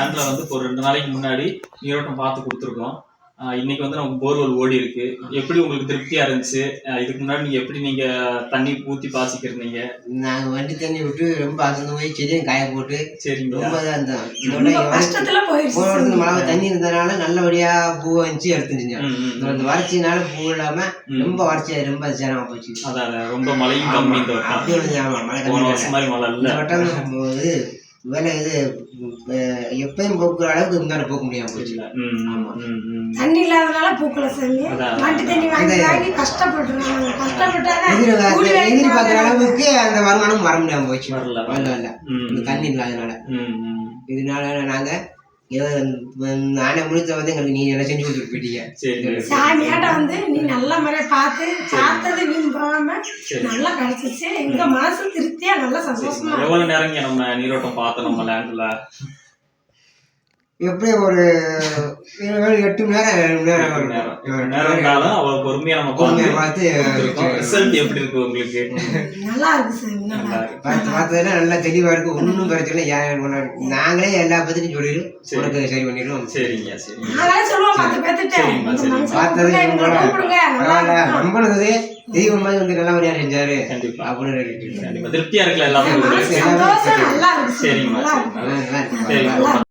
லேண்ட்ல வந்து ஒரு 2 நாளைக்கு முன்னாடி நீரோட்டம் பார்த்து கொடுத்துருக்கோம். இன்னைக்கு வந்து நமக்கு போர்வெல் ஓடி இருக்கு. எப்படி உங்களுக்கு திருப்தியா இருந்துச்சு? இதுக்கு முன்னாடி நீங்க தண்ணி ஊத்தி பாய்ச்சிக்கிறீங்க? நாங்க வண்டி தண்ணி விட்டு ரொம்ப அசந்து போய் செடியும் காய போட்டு சரிங்க ரொம்ப இதாக இருந்தோம். இதோட மழை தண்ணி இருந்ததுனால நல்லபடியா பூ வந்துச்சு எடுத்துருங்க. இந்த வறட்சினால பூ இல்லாம ரொம்ப வறட்சி ரொம்ப சேரமா போச்சு. அதான் ரொம்ப மழையும் கம்மி இந்த வட்டம். அப்படி மழை கம்மி மாதிரி மழை இல்லை. இந்த வட்டம் இது வேலை இது எப்பயும் போக்குற அளவுக்கு இருந்தாலும் போக்க முடியாம போச்சு. தண்ணி இல்லாதனால பூக்கல சாமி. மாட்டு தண்ணி வாங்கி எதிர்பார்க்குற அளவுக்கு அந்த வருமானம் வர முடியாம போச்சு. வரல இந்த தண்ணி இல்லாதனால. இதனால நாங்க நானே முடிச்ச வந்து எங்களுக்கு நீ என்ன செஞ்சு கொடுத்துட்டு போயிட்டீங்க. சாமியாட்ட வந்து நீ நல்ல முறையை பார்த்து பார்த்தது வீண் போகாம நல்லா கிடைச்சிச்சு. எங்க மனசு திருப்தியா நல்லா சந்தோஷமா. எவ்வளவு நேரம் நம்ம நீரோட்டம் பார்த்தோம் நம்ம லேண்ட்ல? எப்படியும் ஒரு 7-8 மணி நேரம் நேரம் அவ்வளவு பொறுமையா நம்ம பார்த்து ரிசல்ட் எப்படி இருக்கு உங்களுக்கு? நல்லா இருக்கு சார். பார்த்ததுன்னா நல்லா தெளிவா இருக்கு. ஒன்றும் பிரச்சனை. நாங்களே எல்லா பத்தியும் சொல்லிடுவோம். உனக்கு சரி பண்ணிடுவோம். சரிங்க சரி. நம்பனது தெய்வம் மாதிரி வந்து நல்ல மாதிரியா செஞ்சாரு. கண்டிப்பா அப்படின்னு திருப்தியா இருக்குல்ல எல்லாமே? நல்லா இருக்கு. சரிங்கம்மா சரிங்க.